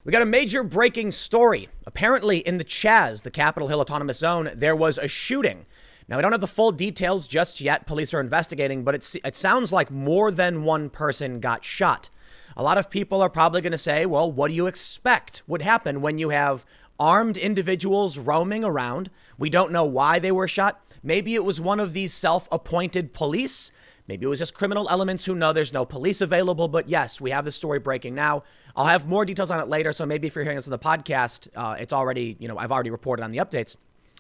We got a major breaking story. Apparently in the CHAZ, the Capitol Hill Autonomous Zone, there was a shooting. Now, we don't have the full details just yet. Police are investigating, but it sounds like more than one person got shot. A lot of people are probably going to say, well, what do you expect would happen when you have armed individuals roaming around? We don't know why they were shot. Maybe it was one of these self-appointed police. Maybe it was just criminal elements who know there's no police available. But yes, we have the story breaking now. I'll have more details on it later. So maybe if you're hearing this on the podcast, it's already, I've already reported on the updates.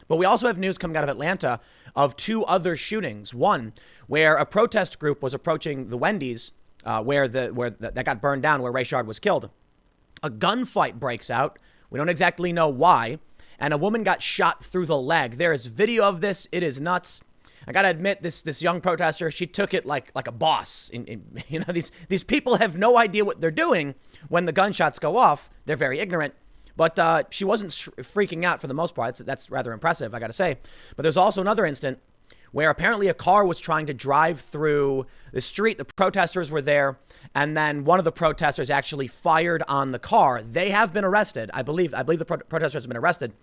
But we also have news coming out of Atlanta of two other shootings. One where a protest group was approaching the Wendy's that got burned down, where Rayshard was killed. A gunfight breaks out. We don't exactly know why. And a woman got shot through the leg. There is video of this. It is nuts. I got to admit, this young protester, she took it like a boss. These people have no idea what they're doing when the gunshots go off. They're very ignorant. But she wasn't freaking out for the most part. That's rather impressive, I got to say. But there's also another incident where apparently a car was trying to drive through the street. The protesters were there. And then one of the protesters actually fired on the car. They have been arrested. I believe the protesters have been arrested.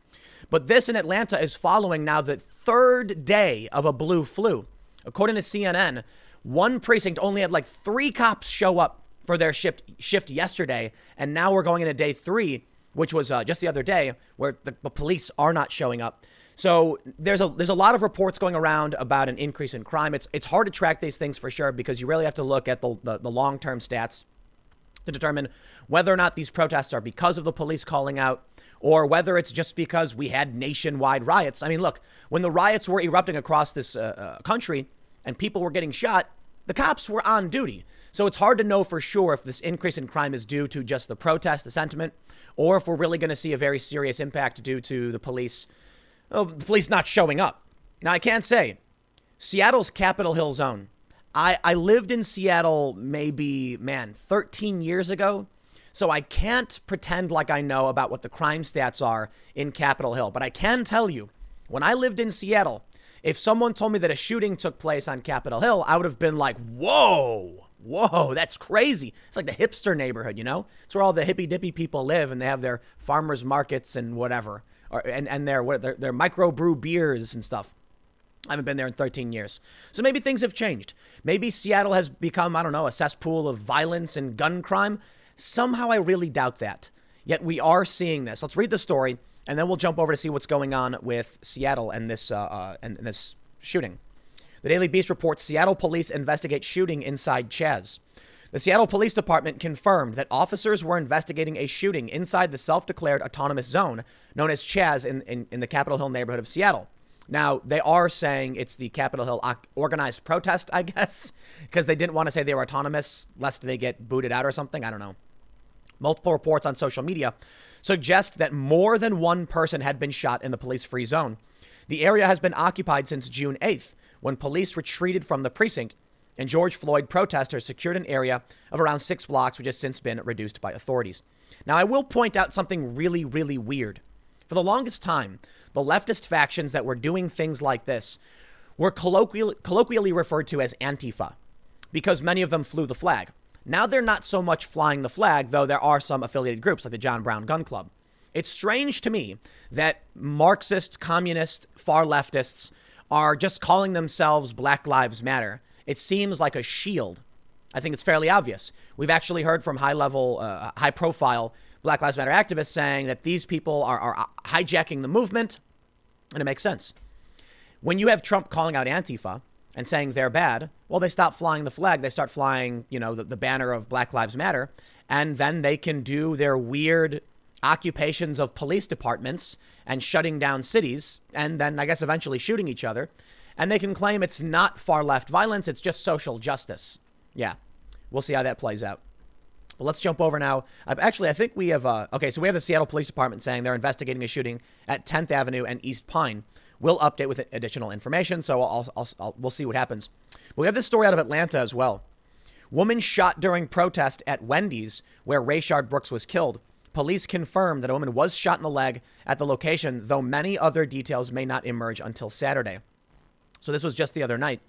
But this in Atlanta is following now the third day of a blue flu. According to CNN, one precinct only had like 3 cops show up for their shift yesterday. And now we're going into day 3, which was just the other day, where the police are not showing up. So there's a lot of reports going around about an increase in crime. It's hard to track these things for sure, because you really have to look at the long-term stats to determine whether or not these protests are because of the police calling out, or whether it's just because we had nationwide riots. I mean, look, when the riots were erupting across this country and people were getting shot, the cops were on duty. So it's hard to know for sure if this increase in crime is due to just the protest, the sentiment, or if we're really going to see a very serious impact due to the police not showing up. Now, I can't say. Seattle's Capitol Hill zone. I lived in Seattle maybe, 13 years ago. So I can't pretend like I know about what the crime stats are in Capitol Hill. But I can tell you, when I lived in Seattle, if someone told me that a shooting took place on Capitol Hill, I would have been like, whoa, that's crazy. It's like the hipster neighborhood, It's where all the hippy dippy people live, and they have their farmers markets and whatever, and their microbrew beers and stuff. I haven't been there in 13 years. So maybe things have changed. Maybe Seattle has become, a cesspool of violence and gun crime. Somehow I really doubt that. Yet we are seeing this. Let's read the story, and then we'll jump over to see what's going on with Seattle and this shooting. The Daily Beast reports Seattle police investigate shooting inside CHAZ. The Seattle Police Department confirmed that officers were investigating a shooting inside the self-declared autonomous zone known as CHAZ in the Capitol Hill neighborhood of Seattle. Now, they are saying it's the Capitol Hill organized protest, I guess, because they didn't want to say they were autonomous lest they get booted out or something. I don't know. Multiple reports on social media suggest that more than one person had been shot in the police-free zone. The area has been occupied since June 8th, when police retreated from the precinct, and George Floyd protesters secured an area of around 6 blocks, which has since been reduced by authorities. Now, I will point out something really, really weird. For the longest time, the leftist factions that were doing things like this were colloquially referred to as Antifa, because many of them flew the flag. Now they're not so much flying the flag, though there are some affiliated groups like the John Brown Gun Club. It's strange to me that Marxists, communists, far leftists are just calling themselves Black Lives Matter. It seems like a shield. I think it's fairly obvious. We've actually heard from high-profile Black Lives Matter activists saying that these people are hijacking the movement, and it makes sense. When you have Trump calling out Antifa and saying they're bad, well, they stop flying the flag. They start flying, the banner of Black Lives Matter, and then they can do their weird occupations of police departments and shutting down cities, and then I guess eventually shooting each other. And they can claim it's not far left violence. It's just social justice. Yeah, we'll see how that plays out. Well, let's jump over now. Actually, I think we have, so we have the Seattle Police Department saying they're investigating a shooting at 10th Avenue and East Pine. We'll update with additional information, so we'll see what happens. But we have this story out of Atlanta as well. Woman shot during protest at Wendy's, where Rayshard Brooks was killed. Police confirmed that a woman was shot in the leg at the location, though many other details may not emerge until Saturday. So this was just the other night.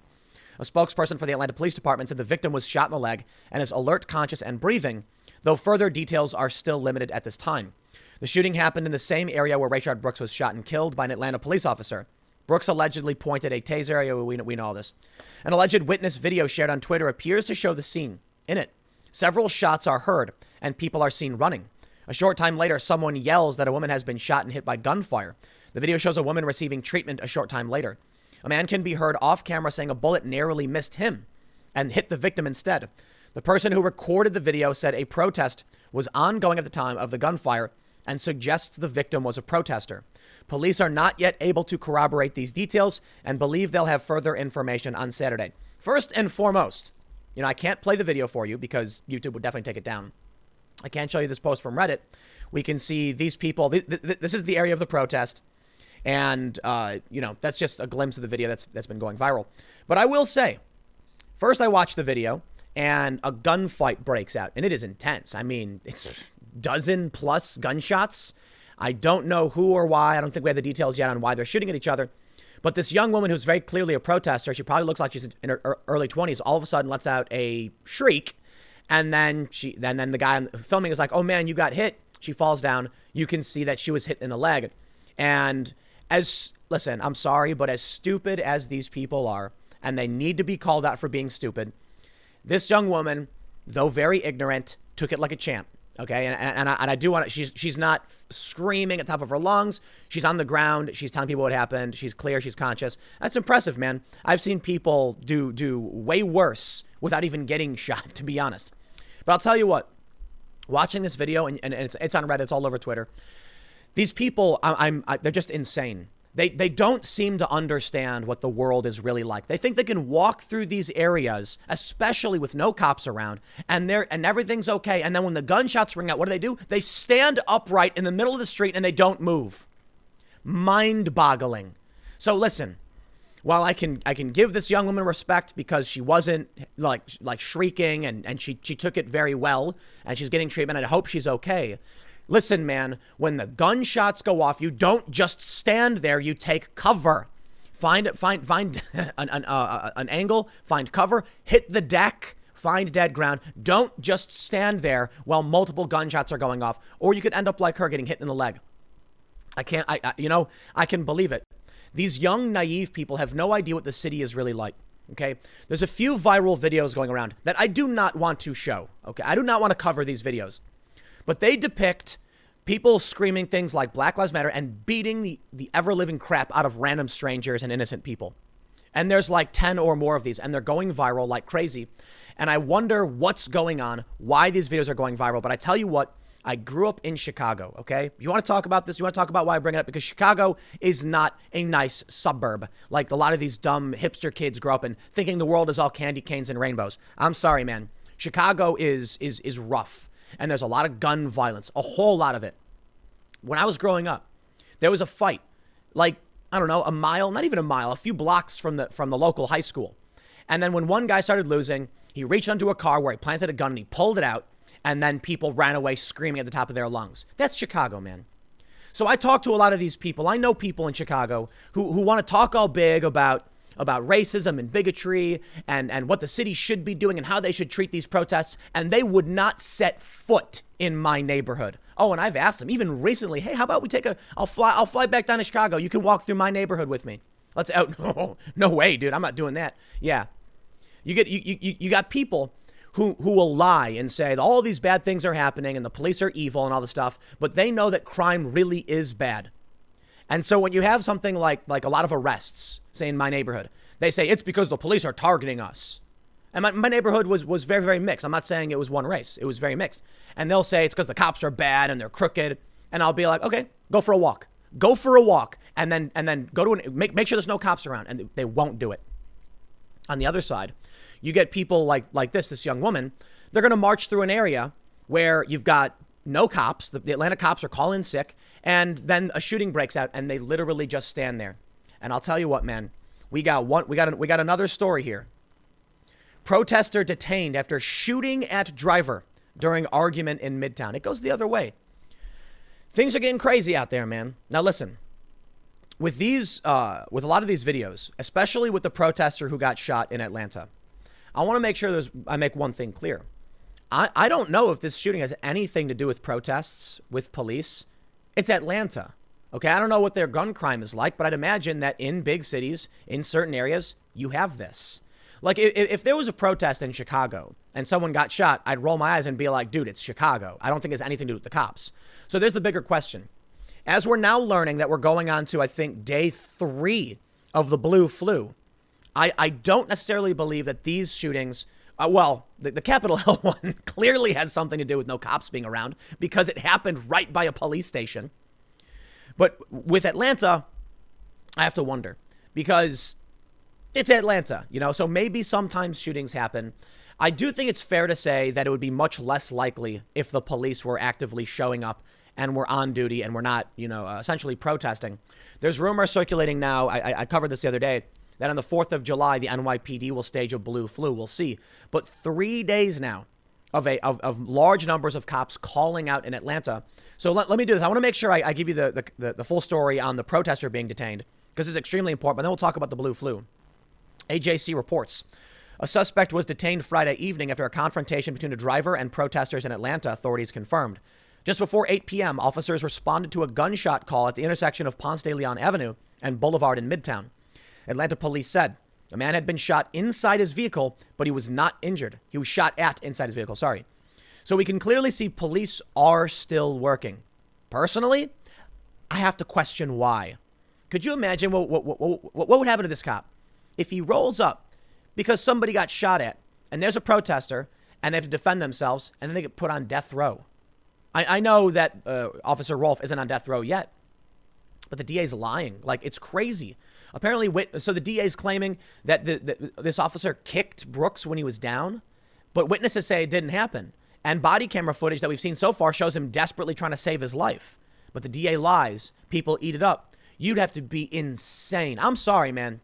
A spokesperson for the Atlanta Police Department said the victim was shot in the leg and is alert, conscious, and breathing. though further details are still limited at this time. The shooting happened in the same area where Rayshard Brooks was shot and killed by an Atlanta police officer. Brooks allegedly pointed a taser area. We know all this. An alleged witness video shared on Twitter appears to show the scene. In it, several shots are heard and people are seen running. A short time later, someone yells that a woman has been shot and hit by gunfire. The video shows a woman receiving treatment a short time later. A man can be heard off camera saying a bullet narrowly missed him and hit the victim instead. The person who recorded the video said a protest was ongoing at the time of the gunfire and suggests the victim was a protester. Police are not yet able to corroborate these details and believe they'll have further information on Saturday. First and foremost, I can't play the video for you because YouTube would definitely take it down. I can't show you this post from Reddit. We can see these people. This is the area of the protest. And, that's just a glimpse of the video that's been going viral. But I will say, first I watched the video and a gunfight breaks out and it is intense. I mean, it's dozen plus gunshots. I don't know who or why. I don't think we have the details yet on why they're shooting at each other. But this young woman who's very clearly a protester, she probably looks like she's in her early 20s, all of a sudden lets out a shriek. And then the guy filming is like, oh man, you got hit. She falls down. You can see that she was hit in the leg. And listen, I'm sorry, but as stupid as these people are, and they need to be called out for being stupid, this young woman, though very ignorant, took it like a champ. Okay, and I do want to. She's not screaming at the top of her lungs. She's on the ground. She's telling people what happened. She's clear. She's conscious. That's impressive, man. I've seen people do way worse without even getting shot, to be honest. But I'll tell you what. Watching this video, and it's on Reddit. It's all over Twitter. These people, they're just insane. They don't seem to understand what the world is really like. They think they can walk through these areas, especially with no cops around, and everything's okay. And then when the gunshots ring out, what do? They stand upright in the middle of the street and they don't move. Mind-boggling. So listen, while I can give this young woman respect because she wasn't like shrieking and she took it very well and she's getting treatment and I hope she's okay. Listen, man, when the gunshots go off, you don't just stand there. You take cover. Find an angle, find cover, hit the deck, find dead ground. Don't just stand there while multiple gunshots are going off, or you could end up like her getting hit in the leg. I can believe it. These young, naive people have no idea what the city is really like. Okay, there's a few viral videos going around that I do not want to show. Okay, I do not want to cover these videos. But they depict people screaming things like Black Lives Matter and beating the ever-living crap out of random strangers and innocent people. And there's like 10 or more of these, and they're going viral like crazy. And I wonder what's going on, why these videos are going viral. But I tell you what, I grew up in Chicago, okay? You want to talk about this? You want to talk about why I bring it up? Because Chicago is not a nice suburb like a lot of these dumb hipster kids grow up in, thinking the world is all candy canes and rainbows. I'm sorry, man. Chicago is rough. And there's a lot of gun violence, a whole lot of it. When I was growing up, there was a fight, like, I don't know, a mile, not even a mile, a few blocks from the local high school. And then when one guy started losing, he reached onto a car where he planted a gun and he pulled it out. And then people ran away screaming at the top of their lungs. That's Chicago, man. So I talk to a lot of these people. I know people in Chicago who want to talk all big about racism and bigotry and what the city should be doing and how they should treat these protests. And they would not set foot in my neighborhood. Oh, and I've asked them even recently, hey, how about we I'll fly back down to Chicago. You can walk through my neighborhood with me. Let's out. No way, dude. I'm not doing that. Yeah. You got people who will lie and say all these bad things are happening and the police are evil and all this stuff, but they know that crime really is bad. And so when you have something like a lot of arrests, say in my neighborhood, they say it's because the police are targeting us. And my neighborhood was very, very mixed. I'm not saying it was one race. It was very mixed. And they'll say it's because the cops are bad and they're crooked. And I'll be like, okay, go for a walk. Go for a walk. And then go to make sure there's no cops around. And they won't do it. On the other side, you get people like this young woman. They're going to march through an area where you've got no cops. The Atlanta cops are calling sick. And then a shooting breaks out and they literally just stand there. And I'll tell you what, man, we got another story here. Protester detained after shooting at driver during argument in Midtown. It goes the other way. Things are getting crazy out there, man. Now listen, with a lot of these videos, especially with the protester who got shot in Atlanta, I want to make sure I make one thing clear. I don't know if this shooting has anything to do with protests with police. It's Atlanta. Okay, I don't know what their gun crime is like, but I'd imagine that in big cities, in certain areas, you have this. Like, if there was a protest in Chicago and someone got shot, I'd roll my eyes and be like, dude, it's Chicago. I don't think it has anything to do with the cops. So there's the bigger question. As we're now learning that we're going on to, I think, day 3 of the blue flu, I don't necessarily believe that these shootings, the Capitol Hill one clearly has something to do with no cops being around because it happened right by a police station. But with Atlanta, I have to wonder because it's Atlanta, so maybe sometimes shootings happen. I do think it's fair to say that it would be much less likely if the police were actively showing up and were on duty and were not, essentially protesting. There's rumors circulating now. I covered this the other day that on the 4th of July, the NYPD will stage a blue flu. We'll see. But 3 days now of large numbers of cops calling out in Atlanta. So let me do this. I want to make sure I give you the full story on the protester being detained because it's extremely important. But then we'll talk about the blue flu. AJC reports a suspect was detained Friday evening after a confrontation between a driver and protesters in Atlanta, authorities confirmed. Just before 8 p.m., officers responded to a gunshot call at the intersection of Ponce de Leon Avenue and Boulevard in Midtown. Atlanta police said a man had been shot inside his vehicle, but he was not injured. He was shot at inside his vehicle, sorry. So we can clearly see police are still working. Personally, I have to question why. Could you imagine what would happen to this cop if he rolls up because somebody got shot at and there's a protester and they have to defend themselves and then they get put on death row? I know that Officer Rolfe isn't on death row yet, but the DA's lying. Like, it's crazy. Apparently, so the DA's claiming that this officer kicked Brooks when he was down, but witnesses say it didn't happen. And body camera footage that we've seen so far shows him desperately trying to save his life. But the DA lies. People eat it up. You'd have to be insane. I'm sorry, man.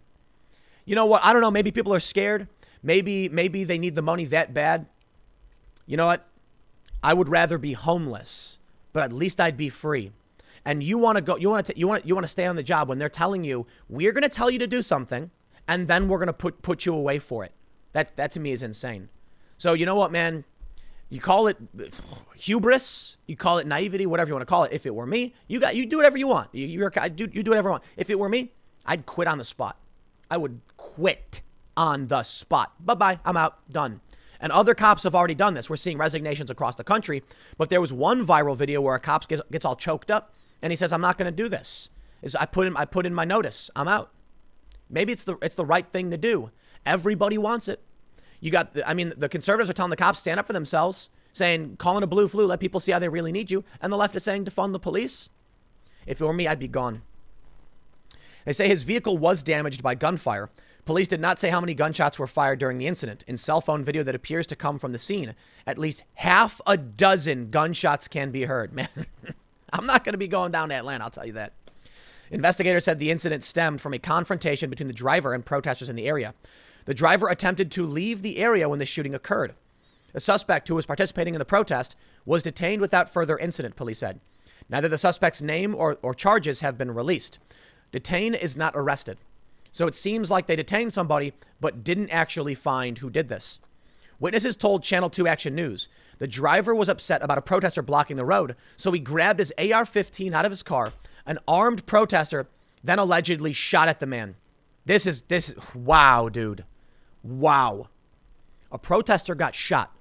You know what? I don't know. Maybe people are scared. Maybe they need the money that bad. You know what? I would rather be homeless, but at least I'd be free. And you want to go, you want to stay on the job when they're telling you, we're going to tell you to do something and then we're going to put you away for it. That to me is insane. So you know what, man? You call it hubris, you call it naivety, whatever you want to call it. If it were me, you do whatever you want. You do whatever you want. If it were me, I'd quit on the spot. I would quit on the spot. Bye-bye. I'm out. Done. And other cops have already done this. We're seeing resignations across the country. But there was one viral video where a cop gets all choked up and he says, I'm not going to do this. I put in my notice. I'm out. Maybe it's the right thing to do. Everybody wants it. The conservatives are telling the cops stand up for themselves, saying, call in a blue flu, let people see how they really need you. And the left is saying defund the police. If it were me, I'd be gone. They say his vehicle was damaged by gunfire. Police did not say how many gunshots were fired during the incident. In cell phone video that appears to come from the scene, at least half a dozen gunshots can be heard. Man, I'm not going to be going down to Atlanta, I'll tell you that. Investigators said the incident stemmed from a confrontation between the driver and protesters in the area. The driver attempted to leave the area when the shooting occurred. The suspect, who was participating in the protest, was detained without further incident, police said. Neither the suspect's name or charges have been released. Detain is not arrested. So it seems like they detained somebody, but didn't actually find who did this. Witnesses told Channel 2 Action News the driver was upset about a protester blocking the road, so he grabbed his AR-15 out of his car. An armed protester then allegedly shot at the man. This wow, dude. Wow. A protester got shot.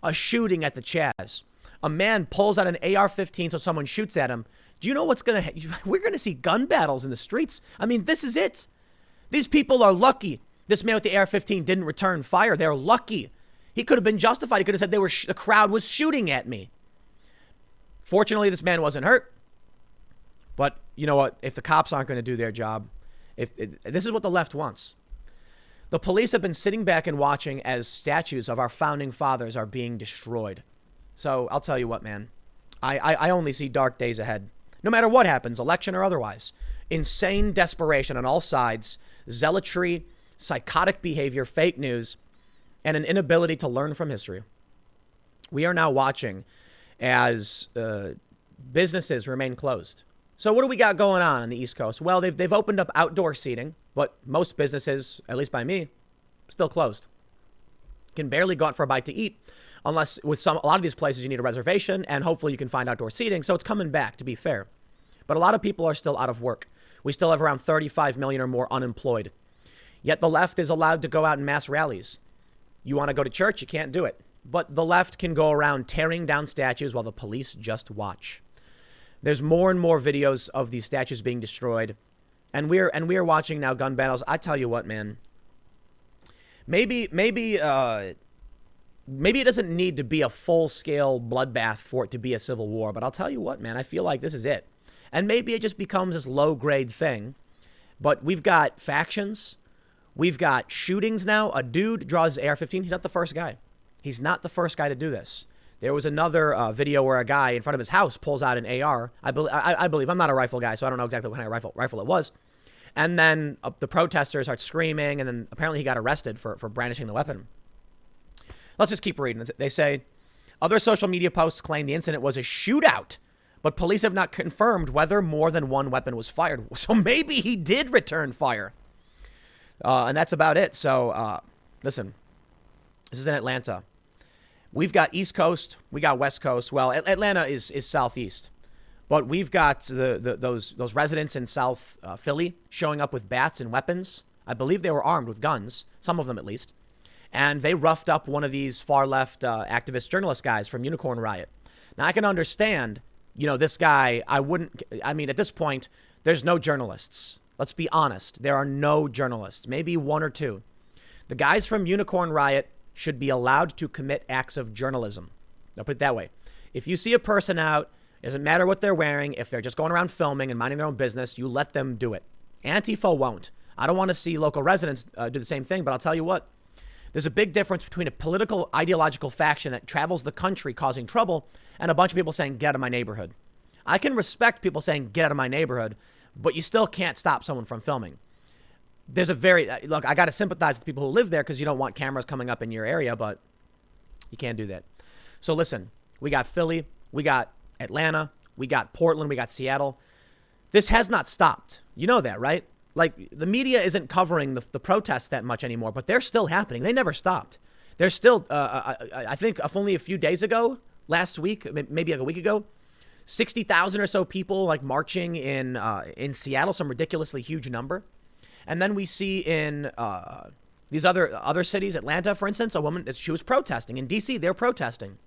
A shooting at the CHAZ. A man pulls out an AR-15 so someone shoots at him. Do you know what's going to we're going to see gun battles in the streets. I mean, this is it. These people are lucky. This man with the AR-15 didn't return fire. They're lucky. He could have been justified. He could have said the crowd was shooting at me. Fortunately, this man wasn't hurt. But you know what? If the cops aren't going to do their job, this is what the left wants. The police have been sitting back and watching as statues of our founding fathers are being destroyed. So I'll tell you what, man. I only see dark days ahead. No matter what happens, election or otherwise. Insane desperation on all sides, zealotry, psychotic behavior, fake news, and an inability to learn from history. We are now watching as businesses remain closed. So what do we got going on the East Coast? Well, they've opened up outdoor seating, but most businesses, at least by me, still closed. can barely go out for a bite to eat unless with a lot of these places you need a reservation and hopefully you can find outdoor seating. So it's coming back, to be fair. But a lot of people are still out of work. We still have around 35 million or more unemployed. Yet the left is allowed to go out in mass rallies. You want to go to church? You can't do it. But the left can go around tearing down statues while the police just watch. There's more and more videos of these statues being destroyed. And we are watching now gun battles. I tell you what, man. Maybe it doesn't need to be a full-scale bloodbath for it to be a civil war. But I'll tell you what, man. I feel like this is it. And maybe it just becomes this low-grade thing. But we've got factions. We've got shootings now. A dude draws AR-15. He's not the first guy. He's not the first guy to do this. There was another video where a guy in front of his house pulls out an AR. I believe. I'm not a rifle guy, so I don't know exactly what kind of rifle it was. And then the protesters start screaming, and then apparently he got arrested for brandishing the weapon. Let's just keep reading. They say, other social media posts claim the incident was a shootout, but police have not confirmed whether more than one weapon was fired. So maybe he did return fire. And that's about it. So listen, this is in Atlanta. We've got East Coast, we got West Coast. Well, Atlanta is Southeast, but we've got those residents in South Philly showing up with bats and weapons. I believe they were armed with guns, some of them at least, and they roughed up one of these far left activist journalist guys from Unicorn Riot. Now I can understand, this guy. At this point, there's no journalists. Let's be honest. There are no journalists, maybe one or two. The guys from Unicorn Riot should be allowed to commit acts of journalism. I'll put it that way. If you see a person out, it doesn't matter what they're wearing. If they're just going around filming and minding their own business, you let them do it. Antifa won't. I don't want to see local residents do the same thing, but I'll tell you what. There's a big difference between a political ideological faction that travels the country causing trouble and a bunch of people saying, get out of my neighborhood. I can respect people saying, get out of my neighborhood, but you still can't stop someone from filming. There's look, I got to sympathize with people who live there because you don't want cameras coming up in your area, but you can't do that. So listen, we got Philly, we got Atlanta, we got Portland, we got Seattle. This has not stopped. You know that, right? Like the media isn't covering the protests that much anymore, but they're still happening. They never stopped. They're still, I think only a few days ago, last week, maybe like a week ago, 60,000 or so people like marching in Seattle, some ridiculously huge number. And then we see in these other cities, Atlanta, for instance, a woman, she was protesting. In D.C., they're protesting.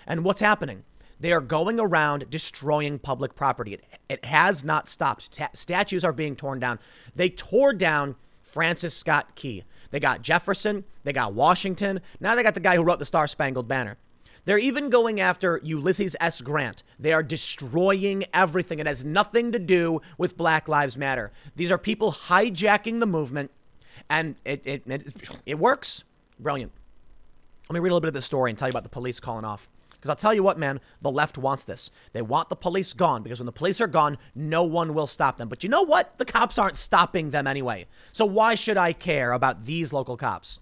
And what's happening? They are going around destroying public property. It has not stopped. Statues are being torn down. They tore down Francis Scott Key. They got Jefferson. They got Washington. Now they got the guy who wrote the Star-Spangled Banner. They're even going after Ulysses S. Grant. They are destroying everything. It has nothing to do with Black Lives Matter. These are people hijacking the movement, and it works. Brilliant. Let me read a little bit of this story and tell you about the police calling off. Because I'll tell you what, man, the left wants this. They want the police gone because when the police are gone, no one will stop them. But you know what? The cops aren't stopping them anyway. So why should I care about these local cops?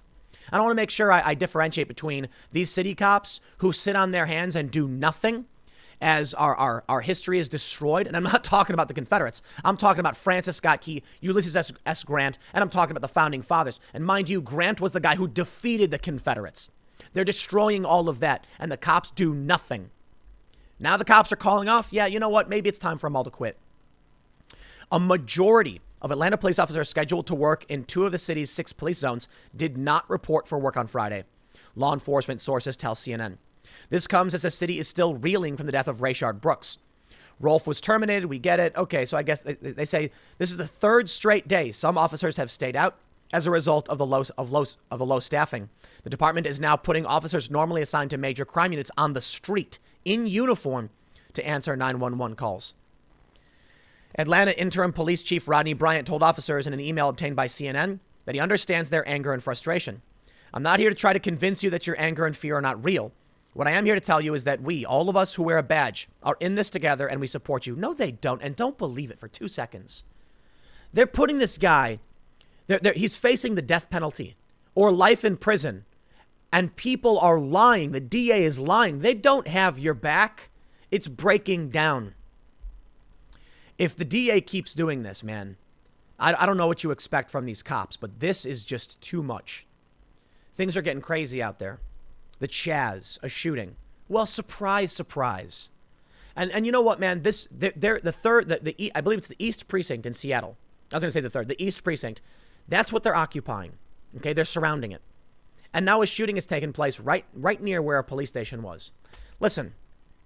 I don't want to make sure I differentiate between these city cops who sit on their hands and do nothing as our history is destroyed. And I'm not talking about the Confederates. I'm talking about Francis Scott Key, Ulysses S. Grant, and I'm talking about the founding fathers. And mind you, Grant was the guy who defeated the Confederates. They're destroying all of that, and the cops do nothing. Now the cops are calling off. Yeah, you know what? Maybe it's time for them all to quit. A majority of Atlanta police officers scheduled to work in 2 of the city's 6 police zones did not report for work on Friday. Law enforcement sources tell CNN. This comes as the city is still reeling from the death of Rayshard Brooks. Rolfe was terminated. We get it. Okay, so I guess they say this is the 3rd straight day some officers have stayed out as a result of the low staffing. The department is now putting officers normally assigned to major crime units on the street in uniform to answer 911 calls. Atlanta Interim Police Chief Rodney Bryant told officers in an email obtained by CNN that he understands their anger and frustration. I'm not here to try to convince you that your anger and fear are not real. What I am here to tell you is that we, all of us who wear a badge, are in this together and we support you. No, they don't. And don't believe it for 2 seconds. They're putting this guy, he's facing the death penalty or life in prison. And people are lying. The DA is lying. They don't have your back. It's breaking down. If the DA keeps doing this, man, I don't know what you expect from these cops, but this is just too much. things are getting crazy out there. The CHAZ, a shooting. Well, surprise, surprise. And you know what, man? I believe it's the East Precinct in Seattle. I was going to say the third, the East Precinct. That's what they're occupying. Okay, they're surrounding it. And now a shooting has taken place right near where a police station was. Listen,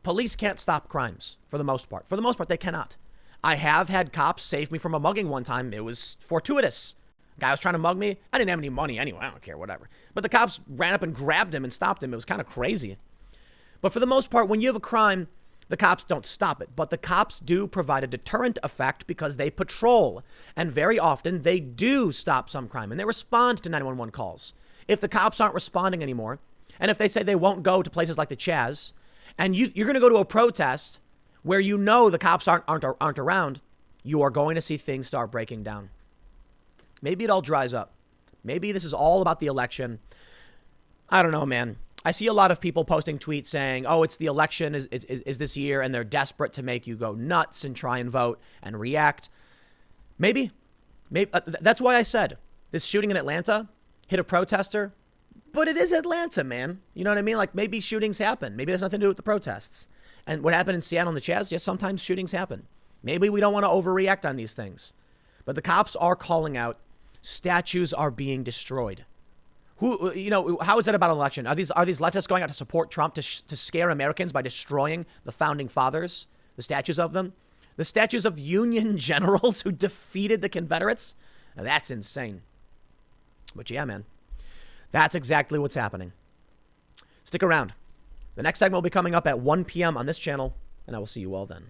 police can't stop crimes for the most part. For the most part, they cannot. I have had cops save me from a mugging one time. It was fortuitous. Guy was trying to mug me. I didn't have any money anyway. I don't care, whatever. But the cops ran up and grabbed him and stopped him. It was kind of crazy. But for the most part, when you have a crime, the cops don't stop it. But the cops do provide a deterrent effect because they patrol. And very often, they do stop some crime. And they respond to 911 calls. If the cops aren't responding anymore, and if they say they won't go to places like the CHAZ, and you're going to go to a protest where you know the cops aren't around, you are going to see things start breaking down. Maybe it all dries up. Maybe this is all about the election. I don't know, man. I see a lot of people posting tweets saying, oh, it's the election is this year, and they're desperate to make you go nuts and try and vote and react. Maybe. That's why I said this shooting in Atlanta hit a protester, but it is Atlanta, man. You know what I mean? Like, maybe shootings happen. Maybe it has nothing to do with the protests. And what happened in Seattle and the CHAZ, yes, sometimes shootings happen. Maybe we don't want to overreact on these things. But the cops are calling out, statues are being destroyed. How is that about an election? Are these leftists going out to support Trump to scare Americans by destroying the founding fathers, the statues of them? The statues of Union generals who defeated the Confederates? Now, that's insane. But yeah, man, that's exactly what's happening. Stick around. The next segment will be coming up at 1 p.m. on this channel, and I will see you all then.